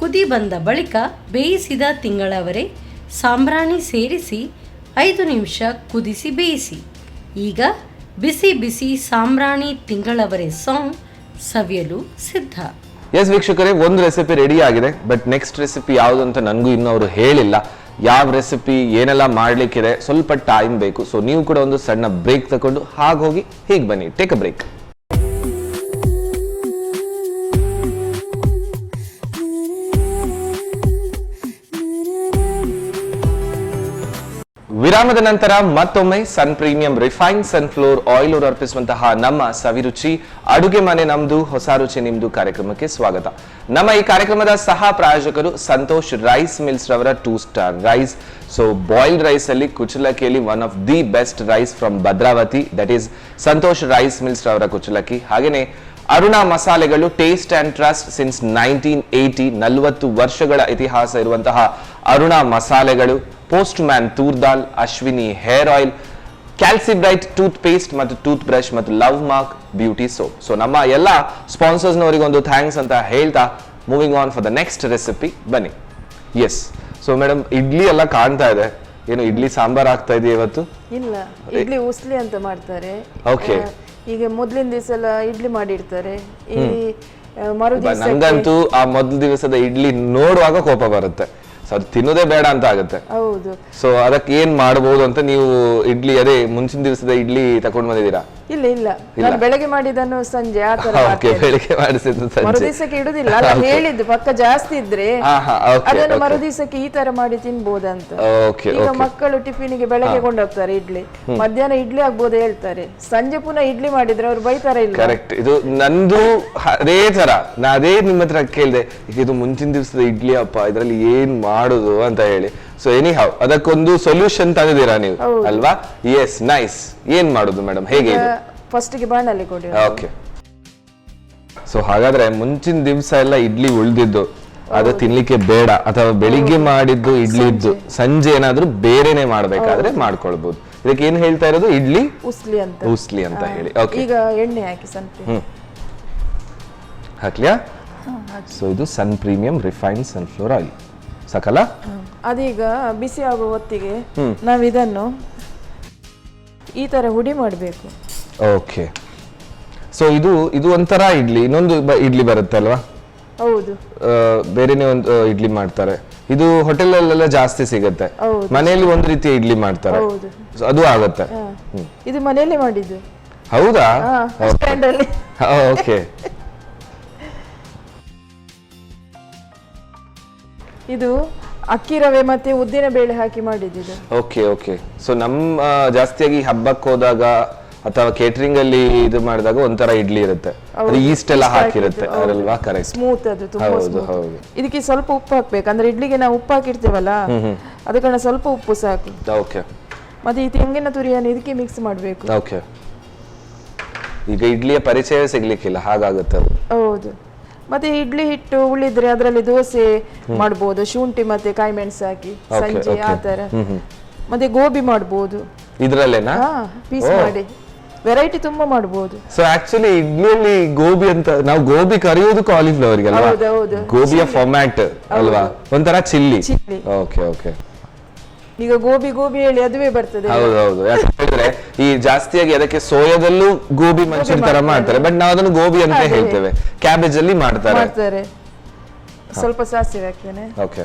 ಕುದಿ ಬಂದ ಬಳಿಕ ಬೇಯಿಸಿದ ತಿಂಗಳವರೆ ಸಾಂಬ್ರಾಣಿ ಸೇರಿಸಿ 5 ನಿಮಿಷ ಕುದಿಸಿ ಬೇಯಿಸಿ. ಈಗ ಬಿಸಿ ಬಿಸಿ ಸಾಂಬ್ರಾಣಿ ತಿಂಗಳವರೆ ಸಾಂಗ್ ಸವಿಯಲು ಸಿದ್ಧ. ಎಸ್ ವೀಕ್ಷಕರೇ, ಒಂದು ರೆಸಿಪಿ ರೆಡಿ ಆಗಿದೆ, ಬಟ್ ನೆಕ್ಸ್ಟ್ ರೆಸಿಪಿ ಯಾವುದು ಅಂತ ನನಗೂ ಇನ್ನೂ ಅವರು ಹೇಳಿಲ್ಲ. ಯಾವ ರೆಸಿಪಿ ಏನೆಲ್ಲ ಮಾಡ್ಲಿಕ್ಕಿದೆ, ಸ್ವಲ್ಪ ಟೈಮ್ ಬೇಕು. ಸೊ ನೀವು ಕೂಡ ಒಂದು ಸಣ್ಣ ಬ್ರೇಕ್ ತಗೊಂಡು ಹಾಗೋಗಿ ಹೀಗೆ ಬನ್ನಿ. Take a break. ವಿರಾಮದ ನಂತರ ಮತ್ತೊಮ್ಮೆ Sun Premium refine sunflower oil ಅರ್ಪಿಸುವಂತಹ ನಮ್ಮ ಸವಿರುಚಿ ಅಡುಗೆ ಮನೆ ನಮ್ದು ಹೊಸ ರುಚಿ ನಿಮ್ದು ಕಾರ್ಯಕ್ರಮಕ್ಕೆ ಸ್ವಾಗತ. ನಮ್ಮ ಈ ಕಾರ್ಯಕ್ರಮದ ಸಹ ಪ್ರಾಯೋಜಕರು ಸಂತೋಷ್ ರೈಸ್ ಮಿಲ್ಸ್ ರವರ 2 star rice. So boiled rice ಅಲ್ಲಿ ಕುಚಲಕ್ಕಿಯಲ್ಲಿ one of the best rice from Bhadravati, that is Santosh rice mills ರವರ ಕುಚಲಕ್ಕಿ. ಹಾಗೇನೆ ಅರುಣಾ ಮಸಾಲೆಗಳು, ಟೇಸ್ಟ್ ಅಂಡ್ ಟ್ರಸ್ಟ್ ಸಿನ್ಸ್ 1980, 40 ವರ್ಷಗಳ ಇತಿಹಾಸ ಇರುವಂತಹ ಅರುಣಾ ಮಸಾಲೆಗಳು, postman toor dal, Ashwini hair oil, Calci bright toothpaste ಮತ್ತು ಟೂತ್ ಬ್ರಷ್ ಮತ್ತು love mark beauty soap. So ನಮ್ಮ ಎಲ್ಲ ಸ್ಪಾನ್ಸರ್ಸ್ನವರಿಗೆ ಒಂದು ಥ್ಯಾಂಕ್ಸ್ ಅಂತ ಹೇಳ್ತಾ moving on for the next recipe ಬನ್ನಿ. ಎಸ್, ಸೊ ಮೇಡಮ್ ಇಡ್ಲಿ ಎಲ್ಲ ಕಾಣ್ತಾ ಇದೆ, ಏನು ಇಡ್ಲಿ ಸಾಂಬಾರ್ ಆಗ್ತಾ ಇದೆಯಾ ಇವತ್ತು? ಇಲ್ಲ, ಇಡ್ಲಿ ಉಸ್ಲಿ ಅಂತ ಮಾಡ್ತಾರೆ. ಓಕೆ, ಈಗ ಮೊದಲಿನ ದಿವಸ ಎಲ್ಲ ಇಡ್ಲಿ ಮಾಡಿರ್ತಾರೆ. ಈ ಮರುದಿವಸ ನಂಗಂತೂ ಆ ಮೊದಲ ದಿವಸದ ಇಡ್ಲಿ ನೋಡುವಾಗ ಕೋಪ ಬರುತ್ತೆ. ಸೊ ಅದು ತಿನ್ನೋದೇ ಬೇಡ ಅಂತ ಆಗುತ್ತೆ. ಹೌದು. ಸೊ ಅದಕ್ಕೆ ಏನ್ ಮಾಡಬಹುದು ಅಂತ ನೀವು ಇಡ್ಲಿ ಅದೇ ಮುಂಚಿನ ದಿವಸದ ಇಡ್ಲಿ ತಗೊಂಡ್ ಬಂದಿದ್ದೀರಾ? ಇಲ್ಲ, ನಾನು ಬೆಳಗ್ಗೆ ಮಾಡಿದನ್ನು ಸಂಜೆ ಆ ತರ ಬೆಳಿಗ್ಗೆ ಮಾಡಿಸಿದ್ದು ಸಂಜೆ ಮರುದಿವಸಕ್ಕೆ ಇಡುದಿಲ್ಲ. ಅಲ್ಲ, ಹೇಳಿದ್ದು ಪಕ್ಕ ಜಾಸ್ತಿ ಇದ್ರೆ ಅದನ್ನು ಮರುದಿವಸಕ್ಕೆ ಈ ತರ ಮಾಡಿ ತಿನ್ಬೋದಂತ. ಈಗ ಮಕ್ಕಳು ಟಿಫಿನಿಗೆ ಬೆಳಗ್ಗೆ ಕೊಂಡೋಗ್ತಾರೆ ಇಡ್ಲಿ, ಮಧ್ಯಾಹ್ನ ಇಡ್ಲಿ ಆಗ್ಬೋದು ಹೇಳ್ತಾರೆ, ಸಂಜೆ ಪುನಃ ಇಡ್ಲಿ ಮಾಡಿದ್ರೆ ಅವ್ರು ಬೈತಾರ ಇಲ್ಲ. ಕರೆಕ್ಟ್, ಇದು ನಂದು ಅದೇ ತರ. ನಾ ಅದೇ ನಿಮ್ಮ ಹತ್ರ ಕೇಳಿದೆ, ಇದು ಮುಂಚಿನ ದಿವಸದ ಇಡ್ಲಿ ಅಪ್ಪ, ಇದ್ರಲ್ಲಿ ಏನ್ ಮಾಡುದು ಅಂತ ಹೇಳಿ. ಸೊ ಎನಿ ಹೌ ಅದಕ್ಕೊಂದು ಸೊಲ್ಯೂಷನ್ ತಂದಿದ್ದೀರಾ ನೀವು ಅಲ್ವಾ? Yes, nice. ಏನ್ ಮಾಡುದು ಮೇಡಮ್, ಹೇಗೆ? ಫಸ್ಟ್ ಗೆ ಬಾಣಲ್ಲಿ ಕೊಡಿ. ಓಕೆ, ಸೊ ಹಾಗಾದ್ರೆ ಮುಂಚಿನ ದಿವಸ ಎಲ್ಲ ಇಡ್ಲಿ ಉಳ್ದಿದ್ದು ಅದು ತಿನ್ಲಿಕ್ಕೆ ಬೇಡ, ಅಥವಾ ಬೆಳಿಗ್ಗೆ ಮಾಡಿದ್ದು ಇಡ್ಲಿ ಇದ್ದು ಸಂಜೆ ಏನಾದ್ರೂ ಬೇರೆನೆ ಮಾಡ್ಬೇಕಾದ್ರೆ ಮಾಡ್ಕೊಳ್ಬಹುದು. ಇದಕ್ಕೆ ಏನ್ ಹೇಳ್ತಾ ಇರೋದು? ಇಡ್ಲಿ ಉಸ್ಲಿ ಅಂತ ಹೇಳಿ. ಓಕೆ, ಈಗ ಎಣ್ಣೆ ಹಾಕಿ ಹಾಕ್ಲಿಯಾ? ಸೊ ಇದು ಸನ್ ಪ್ರೀಮಿಯಂ ರಿಫೈನ್ಡ್ ಸನ್ಫ್ಲವರ್ ಆಯಿಲ್ ಸಾಕಲ್ಲ? ಅದೀಗ ಬಿಸಿ ಆಗುವ ಹೊತ್ತಿಗೆ ನಾವು ಇದನ್ನು ಈ ತರ ಹುಡಿ ಮಾಡಬೇಕು. ಓಕೆ, ಸೊ ಇದು ಒಂಥರ ಇಡ್ಲಿ. ಇನ್ನೊಂದು ಇಡ್ಲಿ ಬರುತ್ತೆ ಅಲ್ವಾ? ಹೌದು, ಬೇರೆನೆ ಒಂದು ಇಡ್ಲಿ ಮಾಡ್ತಾರೆ. ಇದು ಹೋಟೆಲ್ ಅಲ್ಲೆಲ್ಲ ಜಾಸ್ತಿ ಸಿಗುತ್ತೆ. ಮನೆಯಲ್ಲಿ ಒಂದು ರೀತಿಯ ಇಡ್ಲಿ ಮಾಡ್ತಾರೆ, ಅದು ಆಗುತ್ತೆ. ಇದು ಮನೆಯಲ್ಲೇ ಮಾಡಿದ್ದು. ಹೌದಾ? ಓಕೆ, ಇದು ಅಕ್ಕಿ ರವೆ ಮತ್ತೆ ಉದ್ದಿನ ಬೇಳೆ ಹಾಕಿ ಮಾಡಿದ್ದು. Okay okay. ಸೊ ನಮ್ಮ ಜಾಸ್ತಿಯಾಗಿ ಹಬ್ಬಕ್ಕೆ ಹೋದಾಗ ಅಥವಾ ಕೇಟರಿಂಗ್ ಅಲ್ಲಿ ಇದು ಮಾಡಿದಾಗ ಒಂಥರ ಇಡ್ಲಿ ಇರುತ್ತೆ, ಅದು ಈಸ್ಟ್ ಎಲ್ಲ ಹಾಕಿರುತ್ತೆ ಅಲ್ವಾ? ಕರೆಕ್ಟ್, ಸ್ಮೂತ್, ಅದು ತುಂಬಾ ಹೌದು ಸ್ಮೂತ್. ಹೌದು. ಇದಕ್ಕೆ ಸ್ವಲ್ಪ ಉಪ್ಪು ಹಾಕ್ಬೇಕು, ಅಂದ್ರೆ ಇಡ್ಲಿಗೆ ನಾವು ಉಪ್ಪು ಹಾಕಿರ್ತೀವಲ್ಲ ಅದ ಕಾರಣ ಸ್ವಲ್ಪ ಉಪ್ಪು ಸಾಕು. ಓಕೆ. ಮತ್ತೆ ಈ ತೆಂಗಿನ ತುರಿಯನ್ನು ಇದಕ್ಕೆ ಮಿಕ್ಸ್ ಮಾಡಬೇಕು. ಓಕೆ. ಈಗ ಇಡ್ಲಿಯ ಪರಿಚಯ ಸಿಗ್ಲಿಕ್ಕಿಲ್ಲ, ಹಾಗಾಗುತ್ತೆ ಅದು. ಹೌದು. ಮತ್ತೆ ಇಡ್ಲಿ ಹಿಟ್ಟು ಉಳಿದ್ರೆ ಅದರಲ್ಲಿ ದೋಸೆ ಮಾಡ್ಬೋದು, ಶುಂಠಿ ಮತ್ತೆ ಕಾಯಿ ಮೆಣಸು ಹಾಕಿ ಸಂಜೆ ಆ ತರ. ಮತ್ತೆ ಗೋಬಿ ಮಾಡ್ಬೋದು ಇದ್ರಲ್ಲೇನಾ? ಪೀಸ್ ಮಾಡಿ ವೆರೈಟಿ ತುಂಬಾ ಮಾಡ್ಬೋದು. ಸೊ ಆಕ್ಚುಲಿ ಇಡ್ಲಿಯಲ್ಲಿ ಗೋಬಿ ಅಂತ ನಾವು ಗೋಬಿ ಕರೆಯೋದು ಕಾಲಿಫ್ಲವರ್ ಗೆ ಅಲ್ವಾ? ಹೌದು. ಗೋಬಿಯ ಫಾರ್ಮ್ಯಾಟ್ ಅಲ್ವಾ, ಒಂಥರ ಚಿಲ್ಲಿ. Okay okay. ಈಗ ಗೋಬಿ ಗೋಬಿ ಹೇಳಿ ಅದುವೇ ಬರ್ತದೆ. ಹೌದೌದು. ಯಾಕೆ ಹೇಳಿದ್ರೆ ಈ ಜಾಸ್ತಿಯಾಗಿ ಅದಕ್ಕೆ ಸೋಯಾದಲ್ಲೂ ಗೋಬಿ ಮಂಚೂರಿ ತರ ಮಾಡ್ತಾರೆ, ಬಟ್ ನಾವು ಅದನ್ನು ಗೋಬಿ ಅಂತ ಹೇಳ್ತೇವೆ. ಕ್ಯಾಬೇಜ್ ಅಲ್ಲಿ ಮಾಡ್ತಾರೆ. ಸ್ವಲ್ಪ ಸಾಸಿವೆ ಹಾಕ್ತೇನೆ. ಓಕೆ.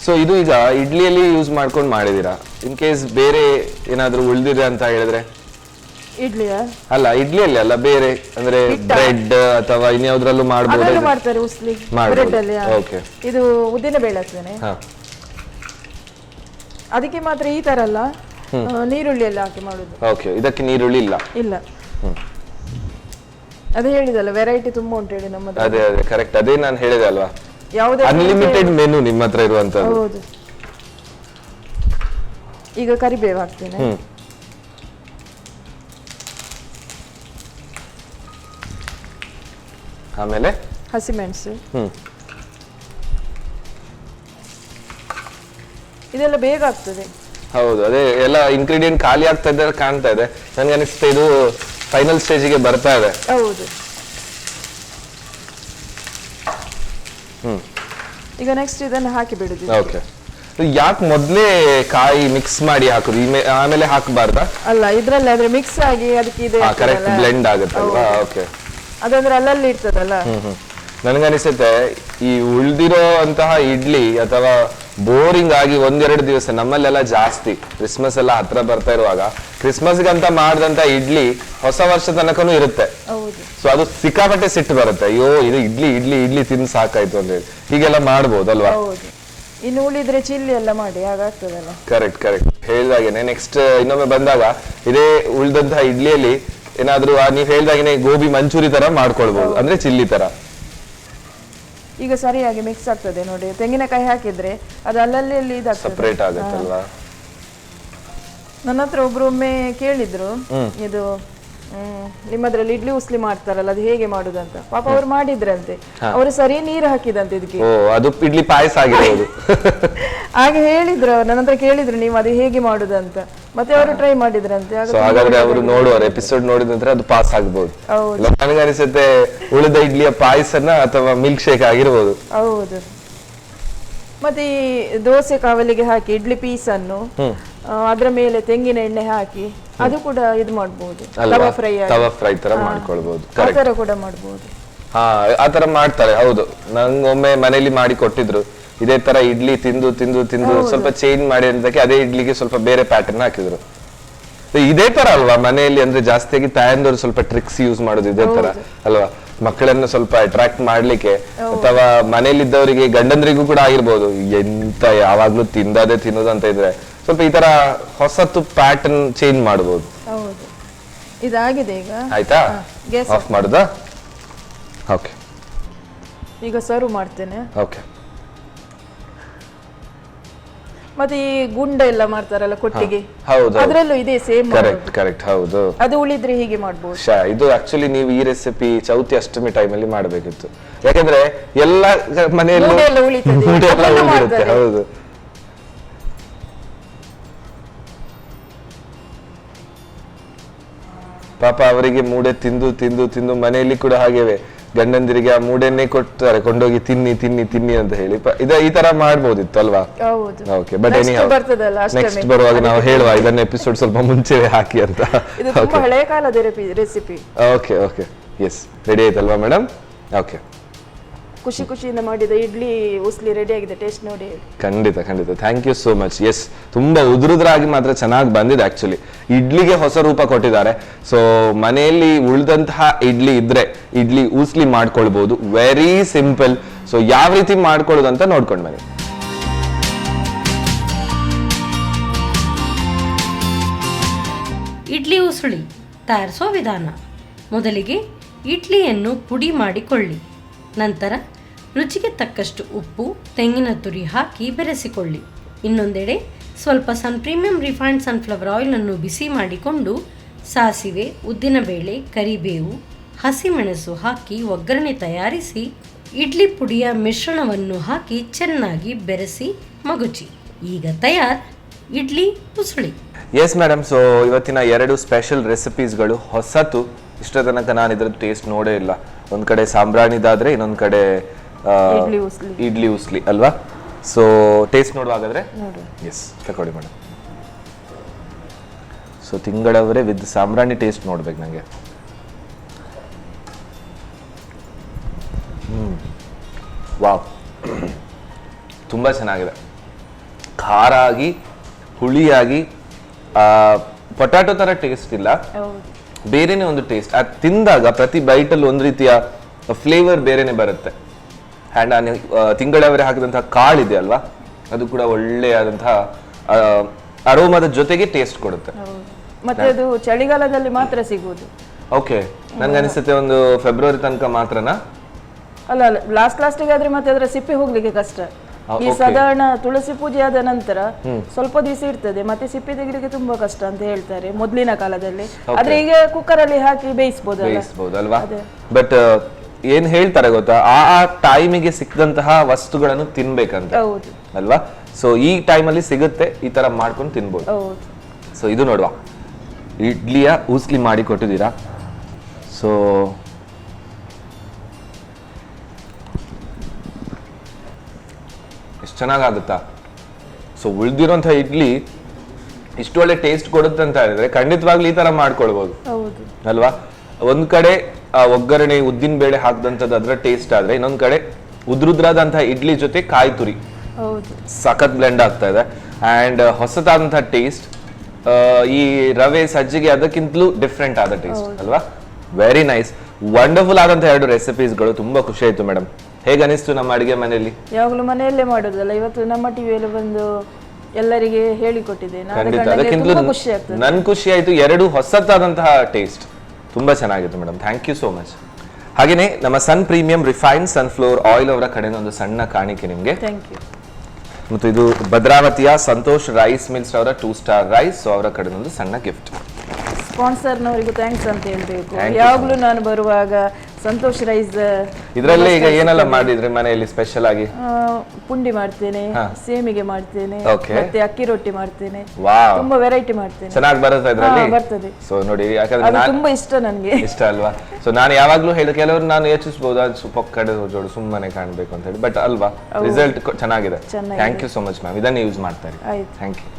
ಸೊ ಇದು ಈಗ ಇಡ್ಲಿಯಲ್ಲಿ ಯೂಸ್ ಮಾಡ್ಕೊಂಡು ಮಾಡಿದೀರಾ. ಇನ್ ಕೇಸ್ ಬೇರೆ ಏನಾದ್ರೂ ಉಳಿದಿದೆ ಅಂತ ಹೇಳಿದ್ರೆ? ಇಡ್ಲಿಯಾ? ಅಲ್ಲ, ಇಡ್ಲಿಯಲ್ಲಿ ಅಲ್ಲ, ಬೇರೆ ಅಂದ್ರೆ ಬ್ರೆಡ್ ಅಥವಾ ಇನ್ಯಾವುದ್ರಲ್ಲೂ ಮಾಡಬಹುದು. ಮಾಡ್ತಾರೆ ಉಸ್ಲಿ ಬ್ರೆಡ್ ಅಲ್ಲಿ. ಓಕೆ. ಇದು ಉದ್ದಿನ ಬೇಳೆ ಹಾಕ್ತೇನೆ. ಅದಕ್ಕೆ ಮಾತ್ರ ಈ ತರ ಅಲ್ಲ, ನೀರುಳ್ಳಿ ಎಲ್ಲ ಹಾಕಿ ಮಾಡುದು. ಓಕೆ. ಇದಕ್ಕೆ ನೀರುಳ್ಳಿ ಇಲ್ಲ. ಅದೇ ಹೇಳಿದಲ್ಲ, ವೆರೈಟಿ ತುಂಬಾ ಉಂಟು ಹೇಳಿ ನಮ್ಮದು. ಅದೇ ಅದೇ ಕರೆಕ್ಟ್, ಅದೇ ನಾನು ಹೇಳಿದೆ ಅಲ್ವಾ, ಯಾವುದೇ ಅನ್ಲಿಮಿಟೆಡ್ ಮೆನು ನಿಮ್ಮ ಹತ್ರ ಇರುವಂತದ್ದು. ಹೌದು. ಈಗ ಕರಿಬೇವು ಹಾಕ್ತೇನೆ. ಆಮೇಲೆ ಹಸಿಮೆಣಸು. ಇದೆಲ್ಲ ಬೇಗ ಆಗ್ತದೆ. ಹೌದು, ಅದೇ ಎಲ್ಲ ಇಂಗ್ರೀಡಿಯೆಂಟ್ ಖಾಲಿ ಆಗ್ತಾ ಇದ್ದಾರೆ ಕಾಣ್ತಾ ಇದೆ. ನನ್ಗೆ ಅನಿಸುತ್ತೆ ಇದು ಫೈನಲ್ ಸ್ಟೇಜಿಗೆ ಬರ್ತಾ ಇದೆ. ಹೌದು. ಈಗ ನೆಕ್ಸ್ಟ್ ಇದನ್ನು ಹಾಕಿ ಬಿಡುದು. ಓಕೆ. ಯಾಕೆ ಮೊದ್ಲೇ ಕಾಯಿ ಮಿಕ್ಸ್ ಮಾಡಿ ಹಾಕುದು, ಆಮೇಲೆ ಹಾಕಬಾರ್ದಾ? ಅಲ್ಲ, ಇದ್ರಲ್ಲಿ ಆದ್ರೆ ಮಿಕ್ಸ್ ಆಗಿ ಅದಕ್ಕೆ ಇದೆ ಕರೆಕ್ಟ್ ಬ್ಲೆಂಡ್ ಆಗುತ್ತೆ ಅಲ್ವಾ? ಓಕೆ. ಅದಂದ್ರೆ ಅಲ್ಲಲ್ಲಿ ಇರ್ತದಲ್ಲ. ನನಗನಿಸುತ್ತೆ ಈ ಉಳ್ದಿರೋ ಅಂತಹ ಇಡ್ಲಿ ಅಥವಾ ಬೋರಿಂಗ್ ಆಗಿ ಒಂದೆರಡು ದಿವಸ, ನಮ್ಮಲ್ಲೆಲ್ಲ ಜಾಸ್ತಿ ಕ್ರಿಸ್ಮಸ್ ಎಲ್ಲ ಹತ್ರ ಬರ್ತಾ ಇರುವಾಗ ಕ್ರಿಸ್ಮಸ್ಗೆ ಅಂತ ಮಾಡಿದಂತ ಇಡ್ಲಿ ಹೊಸ ವರ್ಷ ತನಕನೂ ಇರುತ್ತೆ. ಸೊ ಅದು ಸಿಕ್ಕಾಪಟ್ಟೆ ಸಿಟ್ಟು ಬರುತ್ತೆ, ಅಯ್ಯೋ ಇದು ಇಡ್ಲಿ ಇಡ್ಲಿ ಇಡ್ಲಿ ತಿಂದು ಸಾಕಾಯ್ತು ಅಂತ ಹೇಳಿ. ಹೀಗೆಲ್ಲ ಮಾಡ್ಬೋದಲ್ವಾ? ಇನ್ನು ಉಳಿದ್ರೆ ಚಿಲ್ಲಿ ಎಲ್ಲ ಮಾಡಿ ಹಾಗಾಗ್ತದಲ್ಲ. ಕರೆಕ್ಟ್ ಕರೆಕ್ಟ್, ಹೇಳಿದಾಗೇನೆ ನೆಕ್ಸ್ಟ್ ಇನ್ನೊಮ್ಮೆ ಬಂದಾಗ ಇದೇ ಉಳ್ದಂತಹ ಇಡ್ಲಿಯಲ್ಲಿ ಏನಾದ್ರೂ ನೀವ್ ಹೇಳ್ದಾಗೇನೆ ಗೋಬಿ ಮಂಚೂರಿ ತರ ಮಾಡ್ಕೊಳ್ಬಹುದು, ಅಂದ್ರೆ ಚಿಲ್ಲಿ ತರ. ಈಗ ಸರಿಯಾಗಿ ಮಿಕ್ಸ್ ಆಗ್ತದೆ ನೋಡಿ. ತೆಂಗಿನಕಾಯಿ ಹಾಕಿದ್ರೆ ಅದು ಅಲ್ಲಲ್ಲಿ ಸಪರೇಟ್ ಆಗುತ್ತಲ್ವಾ? ನನ್ನ ಹತ್ರ ಒಬ್ರೊಮ್ಮೆ ಕೇಳಿದ್ರು, ಇದು ನಿಮ್ಮದ್ರಲ್ಲಿ ಇಡ್ಲಿ ಉಸ್ಲಿ ಮಾಡ್ತಾರಲ್ಲ, ಅದು ಹೇಗೆ ಮಾಡುದಂತ. ಪಾಪ ಅವ್ರು ಮಾಡಿದ್ರಂತೆ, ಅವರು ಸರಿ ನೀರು ಹಾಕಿದಂತೆ ಇದಕ್ಕೆ. ಅದು ಇಡ್ಲಿ ಪಾಯಸ ಆಗಿರ್ಬೋದು. ಹಾಗೆ ಹೇಳಿದ್ರು, ನನ್ನ ಹತ್ರ ಕೇಳಿದ್ರು ನೀವು ಅದು ಹೇಗೆ ಮಾಡುದಂತ. ಮತ್ತೆ ಅವರು ಟ್ರೈ ಮಾಡಿದ್ರಂತೆ. ಹಾಗಾದ್ರೆ ಅವರು ನೋಡುವ ಎಪಿಸೋಡ್ ನೋಡಿದ ನಂತರ ಅದು ಪಾಸ್ ಆಗ್ಬಹುದು. ನನಗೆ ಅನಿಸುತ್ತೆ ಉಳಿದ ಇಡ್ಲಿಯ ಪಾಯಸನ ಅಥವಾ ಮಿಲ್ಕ್ ಶೇಕ್ ಆಗಿರ್ಬೋದು. ಹೌದು. ಮತ್ತೆ ಈ ದೋಸೆ ಕಾವಲಿಗೆ ಹಾಕಿ ಇಡ್ಲಿ ಪೀಸ್ ಅನ್ನು ಅದ್ರ ಮೇಲೆ ತೆಂಗಿನ ಎಣ್ಣೆ ಹಾಕಿ ಅದು ಕೂಡ ಇದು ಮಾಡಬಹುದು, ತವಾ ಫ್ರೈ ತರ ಮಾಡ್ಕೊಳ್ಬಹುದು. ಆ ತರ ಕೂಡ ಮಾಡಬಹುದು. ಹಾ, ಆ ತರ ಮಾಡ್ತಾರೆ. ಹೌದು, ನಂಗೊಮ್ಮೆ ಮನೇಲಿ ಮಾಡಿ ಕೊಟ್ಟಿದ್ರು. ಇದೇ ತರ ಇಡ್ಲಿ ತಿಂದು ತಿಂದು ತಿಂದು ಸ್ವಲ್ಪ ಚೇಂಜ್ ಮಾಡಿ ಅಂತಕ್ಕೆ ಅದೇ ಇಡ್ಲಿಗೆ ಸ್ವಲ್ಪ ಬೇರೆ ಪ್ಯಾಟರ್ನ್ ಹಾಕಿದ್ರು. ಇದೇ ತರ ಅಲ್ವಾ ಮನೆಯಲ್ಲಿ, ಅಂದ್ರೆ ಜಾಸ್ತಿಯಾಗಿ ತಾಯಂದವರು ಸ್ವಲ್ಪ ಟ್ರಿಕ್ಸ್ ಯೂಸ್ ಮಾಡೋದು ಇದೇ ತರ ಅಲ್ವಾ? ಮಕ್ಕಳನ್ನು ಸ್ವಲ್ಪ ಅಟ್ರಾಕ್ಟ್ ಮಾಡ್ಲಿಕ್ಕೆ, ಅಥವಾ ಮನೇಲಿದ್ದವರಿಗೆ ಗಂಡಂದ್ರಿಗೂ ಕೂಡ ಆಗಿರ್ಬೋದು, ಎಂತ ಯಾವಾಗ್ಲೂ ತಿಂದದೇ ತಿನ್ನೋದು ಅಂತ ಇದ್ರೆ ಸ್ವಲ್ಪ ಈ ತರ ಹೊಸತು ಪ್ಯಾಟರ್ನ್ ಚೇಂಜ್ ಮಾಡಬಹುದು. ಹೌದು, ಇದಾಗಿದೆ ಈಗ. ಆಯ್ತಾ? ಆಫ್ ಮಾಡುದಾ? ಓಕೆ. ಈಗ ಸರ್ವ್ ಮಾಡ್ತೇನೆ. ಓಕೆ. ಮತ್ತೆ ಈ ಗುಂಡ ಎಲ್ಲ ಮಾಡ್ತಾರಲ್ಲ ಕೊಟ್ಟಿಗೆ, ಹೌದು, ಅದರಲ್ಲೂ ಇದೆ ಸೇಮ್. ಕರೆಕ್ಟ್ ಕರೆಕ್ಟ್, ಹೌದು. ಅದು ಉಳಿದ್ರೆ ಹೀಗೆ ಮಾಡಬಹುದು. ಇದು ಆಕ್ಚುಲಿ ನೀವು ಈ ರೆಸಿಪಿ ಚೌತಿ ಅಷ್ಟಮಿ ಟೈಮ್ ಅಲ್ಲಿ ಮಾಡಬೇಕಿತ್ತು, ಯಾಕಂದ್ರೆ ಎಲ್ಲ ಮನೆಯಲ್ಲೂ ಉಳಿದಿರುತ್ತೆ. ಹೌದು. ಪಾಪ ಅವರಿಗೆ ಮೂಡೆ ತಿಂದು ತಿಂದು ತಿಂದು ಮನೆಯಲ್ಲಿ ಕೂಡ ಹಾಗೇವೆ ಗಂಡಂದಿರಿಗೆ ಆ ಮೂಡೆನ್ನೇ ಕೊಡ್ತಾರೆ, ಕೊಂಡೋಗಿ ತಿನ್ನಿ ತಿನ್ನಿ ತಿನ್ನಿ ಅಂತ ಹೇಳಿ. ಈ ತರ ಮಾಡ್ಬೋದಿತ್ತು ಅಲ್ವಾ? ಓಕೆ, ಬಟ್ ನೆಕ್ಸ್ಟ್ ಬರುವಾಗ ನಾವು ಹೇಳುವ ಇದನ್ನ ಎಪಿಸೋಡ್ ಸ್ವಲ್ಪ ಮುಂಚೆ ಹಾಕಿ ಅಂತ. ಹಳೆಯ ಕಾಲದ recipe. Okay okay, yes, ready ಆಯ್ತಲ್ವಾ ಮೇಡಮ್? ಓಕೆ. ಖುಷಿ ಖುಷಿಯಿಂದ ಮಾಡಿದ ಇಡ್ಲಿ ಉಸ್ಲಿ ರೆಡಿ ಆಗಿದೆ, ಟೇಸ್ಟ್ ನೋಡಿ. ಖಂಡಿತ ಖಂಡಿತ, thank you so much. Yes, ತುಂಬಾ ಉದುರುದ್ರಾಗಿ ಮಾತ್ರ ಚೆನ್ನಾಗಿ ಬಂದಿದೆ. ಆಕ್ಚುಲಿ ಇಡ್ಲಿಗೆ ಹೊಸ ರೂಪ ಕೊಟ್ಟಿದ್ದಾರೆ. ಸೊ ಮನೆಯಲ್ಲಿ ಉಳಿದಂತಹ ಇಡ್ಲಿ ಇದ್ರೆ ಇಡ್ಲಿ ಉಸ್ಲಿ ಮಾಡ್ಕೊಳ್ಬಹುದು. ವೆರಿ ಸಿಂಪಲ್, ಸೊ ಯಾವ ರೀತಿ ಮಾಡ್ಕೊಳ್ಳೋದು ಅಂತ ನೋಡ್ಕೊಂಡು ಬನ್ನಿ. ಇಡ್ಲಿ ಉಸುಳಿ ತಯಾರಿಸೋ ವಿಧಾನ. ಮೊದಲಿಗೆ ಇಡ್ಲಿಯನ್ನು ಪುಡಿ ಮಾಡಿಕೊಳ್ಳಿ. ನಂತರ ರುಚಿಗೆ ತಕ್ಕಷ್ಟು ಉಪ್ಪು, ತೆಂಗಿನ ತುರಿ ಹಾಕಿ ಬೆರೆಸಿಕೊಳ್ಳಿ. ಇನ್ನೊಂದೆಡೆ ಸ್ವಲ್ಪ ಪ್ರೀಮಿಯಂ ರಿಫೈನ್ಡ್ ಸನ್ಫ್ಲವರ್ ಆಯಿಲನ್ನು ಬಿಸಿ ಮಾಡಿಕೊಂಡು ಸಾಸಿವೆ, ಉದ್ದಿನಬೇಳೆ, ಕರಿಬೇವು, ಹಸಿಮೆಣಸು ಹಾಕಿ ಒಗ್ಗರಣೆ ತಯಾರಿಸಿ ಇಡ್ಲಿ ಪುಡಿಯ ಮಿಶ್ರಣವನ್ನು ಹಾಕಿ ಚೆನ್ನಾಗಿ ಬೆರೆಸಿ ಮಗುಚಿ. ಈಗ ತಯಾರ್ ಇಡ್ಲಿ ಉಸುಳಿ. ಎಸ್ ಮೇಡಮ್, ಸೊ ಇವತ್ತಿನ 2 ಸ್ಪೆಷಲ್ ರೆಸಿಪೀಸ್ಗಳು ಹೊಸತು. ಇಷ್ಟ ತನಕ ನಾನು ಇದ್ರದ್ದು ಟೇಸ್ಟ್ ನೋಡೇ ಇಲ್ಲ. ಒಂದ್ ಕಡೆ ಸಾಂಬ್ರಾಣಿದಾದ್ರೆ ಇನ್ನೊಂದ್ ಕಡೆ ಇಡ್ಲಿ ಉಸ್ಲಿ ಅಲ್ವಾ? ಸೊ ಟೇಸ್ಟ್ ನೋಡುವಾಗಾದ್ರೆ ಎಸ್ ತಗೊಳ್ಳಿ ಮೇಡಮ್. ಸೊ ತಿಂಗಳವರೇ ವಿತ್ ಸಾಂಬ್ರಾಣಿ ಟೇಸ್ಟ್ ನೋಡ್ಬೇಕು ನಂಗೆ. ವಾವ್, ತುಂಬಾ ಚೆನ್ನಾಗಿದೆ. ಖಾರ ಆಗಿ ಹುಳಿಯಾಗಿ ಪೊಟ್ಯಾಟೊ ತರ ಟೇಸ್ಟ್ ಇಲ್ಲ, ಬೇರೆನೆ ಒಂದು ಟೇಸ್ಟ್. ಅದು ತಿಂದಾಗ ಪ್ರತಿ ಬೈಟಲ್ಲಿ ಒಂದು ರೀತಿಯ ಫ್ಲೇವರ್ ಬೇರೆನೆ ಬರುತ್ತೆ. ಆ್ಯಂಡ್ ನಾನು ತಿಂಗಳವರೆ ಹಾಕಿದಂತಹ ಕಾಳು ಇದೆ ಅಲ್ವಾ, ಅದು ಕೂಡ ಒಳ್ಳೆಯಾದಂತಹ ಅರೋಮದ ಜೊತೆಗೆ ಟೇಸ್ಟ್ ಕೊಡುತ್ತೆ. ಮತ್ತೆ ಅದು ಚಳಿಗಾಲದಲ್ಲಿ ಮಾತ್ರ ಸಿಗುವುದು. ಓಕೆ, ನನ್ಗೆ ಅನಿಸುತ್ತೆ ಒಂದು ಫೆಬ್ರವರಿ ತನಕ ಮಾತ್ರನಾ? ಅಲ್ಲ, ಲಾಸ್ಟಿಗೆ ಆದ್ರೆ ಮತ್ತೆ ಅದರ ಸಿಪ್ಪೆ ಹೋಗ್ಲಿಕ್ಕೆ ಕಷ್ಟ. ಈ ಸಾಧಾರಣ ತುಳಸಿ ಪೂಜೆ ಆದ ನಂತರ ಸ್ವಲ್ಪ ದಿವಸ ಇರ್ತದೆ, ಮತ್ತೆ ಸಿಪ್ಪೆ ತೆಗಿಲಿಕ್ಕೆ ತುಂಬಾ ಕಷ್ಟ ಅಂತ ಹೇಳ್ತಾರೆ ಮೊದ್ಲಿನ ಕಾಲದಲ್ಲಿ. ಆದ್ರೆ ಈಗ ಕುಕ್ಕರ್ ಅಲ್ಲಿ ಹಾಕಿ ಬೇಯಿಸಬಹುದಲ್ವಾ? ಬಟ್ ಏನ್ ಹೇಳ್ತಾರೆ ಗೊತ್ತಾ, ಆ ಟೈಮಿಗೆ ಸಿಕ್ಕದಂತಹ ವಸ್ತುಗಳನ್ನು ತಿನ್ಬೇಕಂತ ಅಲ್ವಾ? ಸೊ ಈ ಟೈಮಲ್ಲಿ ಸಿಗುತ್ತೆ, ಈ ತರ ಮಾಡ್ಕೊಂಡು ತಿನ್ಬೋದು. ಸೊ ಇದು ನೋಡುವ, ಇಡ್ಲಿಯ ಉಸ್ಲಿ ಮಾಡಿ ಕೊಟ್ಟಿದ್ದೀರಾ. ಸೊ ಎಷ್ಟು ಚೆನ್ನಾಗಾಗುತ್ತಾ. ಸೊ ಉಳಿದಿರೋಂಥ ಇಡ್ಲಿ ಇಷ್ಟು ಒಳ್ಳೆ ಟೇಸ್ಟ್ ಕೊಡುತ್ತೆ ಅಂತ ಹೇಳಿದ್ರೆ ಖಂಡಿತವಾಗ್ಲೂ ಈ ತರ ಮಾಡ್ಕೊಳ್ಬಹುದು ಅಲ್ವಾ? ಒಂದ್ ಕಡೆ ಒಗ್ಗರಣೆ ಉದ್ದಿನ ಬೇಳೆ ಹಾಕ್ದಂಥದ್ದು ಅದರ ಟೇಸ್ಟ್ ಆದ್ರೆ, ಇನ್ನೊಂದ್ ಕಡೆ ಉದ್ರುದ್ರಾದಂತಹ ಇಡ್ಲಿ ಜೊತೆ ಕಾಯಿ ತುರಿ ಸಖತ್ ಬ್ಲೆಂಡ್ ಆಗ್ತಾ ಇದೆ. ಅಂಡ್ ಹೊಸದಾದಂತಹ ಟೇಸ್ಟ್, ಈ ರವೆ ಸಜ್ಜಿಗೆ ಅದಕ್ಕಿಂತಲೂ ಡಿಫ್ರೆಂಟ್ ಆದ ಟೇಸ್ಟ್ ಅಲ್ವಾ? ವೆರಿ ನೈಸ್, ವಂಡರ್ಫುಲ್ ಆದಂತಹ 2 ರೆಸಿಪೀಸ್ಗಳು. ತುಂಬಾ ಖುಷಿ ಆಯ್ತು ಮೇಡಮ್. ಹೇಗೆ ಅನಿಸ್ತು ನಮ್ಮ ಅಡಿಗೆ ಮನೆಯಲ್ಲಿ? ಯಾವಾಗಲೂ ಮನೆಯಲ್ಲೇ ಮಾಡೋದಲ್ಲ, ಇವತ್ತು ನಮ್ಮ ಟಿವಿಯಲ್ಲಿ ಬಂದು ಎಲ್ಲರಿಗೆ ಹೇಳಿಕೊಟ್ಟಿದ್ದೇನೆ. ನನ್ ಖುಷಿ ಆಯ್ತು. 2 ಹೊಸತಾದಂತಹ ಟೇಸ್ಟ್ ತುಂಬಾ ಚೆನ್ನಾಗಿತ್ತು madam. Thank you so much. ಹಾಗೇನೆ ನಮ್ಮ Sun premium refined sunflower oil ಅವರ ಕಡೆಯಿಂದ ಒಂದು ಸಣ್ಣ ಕಾಣಿಕೆ ನಿಮ್ಗೆ. Thank you. ಮತ್ತು ಇದು ಭದ್ರಾವತಿಯ ಸಂತೋಷ್ ರೈಸ್ ಮಿಲ್ಸ್ ಅವರ 2 ಸ್ಟಾರ್ ರೈಸ್, ಸೊ ಅವರ ಕಡೆಯಿಂದ ಒಂದು ಸಣ್ಣ ಗಿಫ್ಟ್. ಸ್ಪಾನ್ಸರ್ನವರಿಗೂ ಥ್ಯಾಂಕ್ಸ್ ಅಂತ ಹೇಳ್ಬೇಕು. ಯಾವಾಗಲೂ ನಾನು ಬರುವಾಗ ಸಂತೋಷ್ ರೈಸ್ ಇದರಲ್ಲಿ ಈಗ ಏನೆಲ್ಲ ಮಾಡಿದ್ರೆ ಮನೆಯಲ್ಲಿ ಸ್ಪೆಷಲ್ ಆಗಿ? ಪುಂಡಿ ಮಾಡ್ತೇನೆ, ಸೇಮಿಗೆ ಮಾಡ್ತೇನೆ, ಮತ್ತೆ ಅಕ್ಕಿ ರೊಟ್ಟಿ ಮಾಡ್ತೇನೆ. ತುಂಬಾ ವೆರೈಟಿ ಮಾಡ್ತೇನೆ. ಚೆನ್ನಾಗಿ ಬರುತ್ತೆ ಇದರಲ್ಲಿ? ಬರ್ತದೆ. ಸೊ ನೋಡಿ, ಯಾಕಂದ್ರೆ ತುಂಬಾ ಇಷ್ಟ ನನಗೆ. ಇಷ್ಟ ಅಲ್ವಾ? ಸೊ ನಾನು ಯಾವಾಗ್ಲೂ ಹೇಳಿ, ಕೆಲವರು ನಾನು ಯೋಚಿಸಬಹುದು ಅದು ಪಕ್ಕಡೆ ಜೋಡು ಸುಮ್ಮನೆ ಕಾಣ್ಬೇಕು ಅಂತ ಹೇಳಿ, ಬಟ್ ಅಲ್ವಾ ರಿಸಲ್ಟ್ ಚೆನ್ನಾಗಿದೆ. Thank you so much ma'am. ಇದನ್ನೇ ಯೂಸ್ ಮಾಡ್ತಾರೆ. Thank you.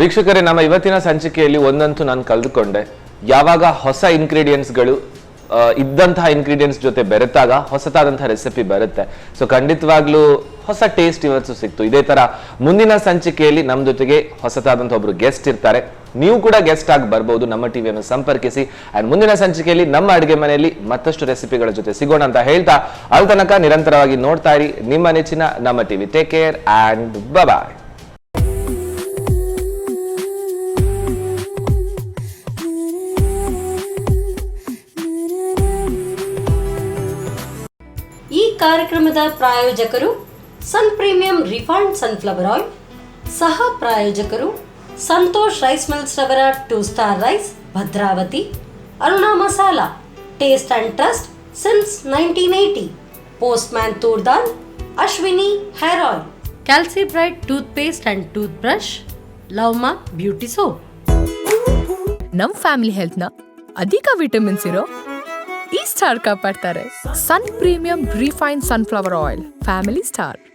ವೀಕ್ಷಕರೇ, ನಮ್ಮ ಇವತ್ತಿನ ಸಂಚಿಕೆಯಲ್ಲಿ ಒಂದಂತೂ ನಾನು ಕಳೆದುಕೊಂಡೆ. ಯಾವಾಗ ಹೊಸ ಇಂಗ್ರೀಡಿಯೆಂಟ್ಸ್ಗಳು ಇದ್ದಂತಹ ಇಂಗ್ರೀಡಿಯೆಂಟ್ಸ್ ಜೊತೆ ಬೆರೆತಾಗ ಹೊಸತಾದಂತಹ ರೆಸಿಪಿ ಬರುತ್ತೆ. ಸೊ ಖಂಡಿತವಾಗ್ಲೂ ಹೊಸ ಟೇಸ್ಟ್ ಇವತ್ತು ಸಿಕ್ತು. ಇದೇ ತರ ಮುಂದಿನ ಸಂಚಿಕೆಯಲ್ಲಿ ನಮ್ಮ ಜೊತೆಗೆ ಹೊಸತಾದಂತಹ ಒಬ್ರು ಗೆಸ್ಟ್ ಇರ್ತಾರೆ. ನೀವು ಕೂಡ ಗೆಸ್ಟ್ ಆಗಿ ಬರ್ಬೋದು. ನಮ್ಮ ಟಿವಿಯನ್ನು ಸಂಪರ್ಕಿಸಿ. ಅಂಡ್ ಮುಂದಿನ ಸಂಚಿಕೆಯಲ್ಲಿ ನಮ್ಮ ಅಡುಗೆ ಮನೆಯಲ್ಲಿ ಮತ್ತಷ್ಟು ರೆಸಿಪಿಗಳ ಜೊತೆ ಸಿಗೋಣ ಅಂತ ಹೇಳ್ತಾ, ಅಲ್ಲಿ ತನಕ ನಿರಂತರವಾಗಿ ನೋಡ್ತಾ ಇರಿ ನಿಮ್ಮ ನೆಚ್ಚಿನ Namma TV. Take care and bye. ಈ ಕಾರ್ಯಕ್ರಮದ ಪ್ರಾಯೋಜಕರು Sun premium refined sunflower oil, ಸಹ ಪ್ರಾಯೋಜಕರು ಸಂತೋಷ್ ರೈಸ್ ಮಿಲ್ಸ್ ರವರ 2 star rice Bhadravati, Aruna masala taste and trust since 1980, postman toor dal, Ashwini hair oil, Calci bright toothpaste and toothbrush, love mark beauty soap. ನಮ್ family health ನ ಅಧಿಕ vitamins ಇರೋ ಈ ಸ್ಟಾರ್ ಕಾಪಾಡ್ತಾರೆ. Sun premium refined sunflower oil, family star.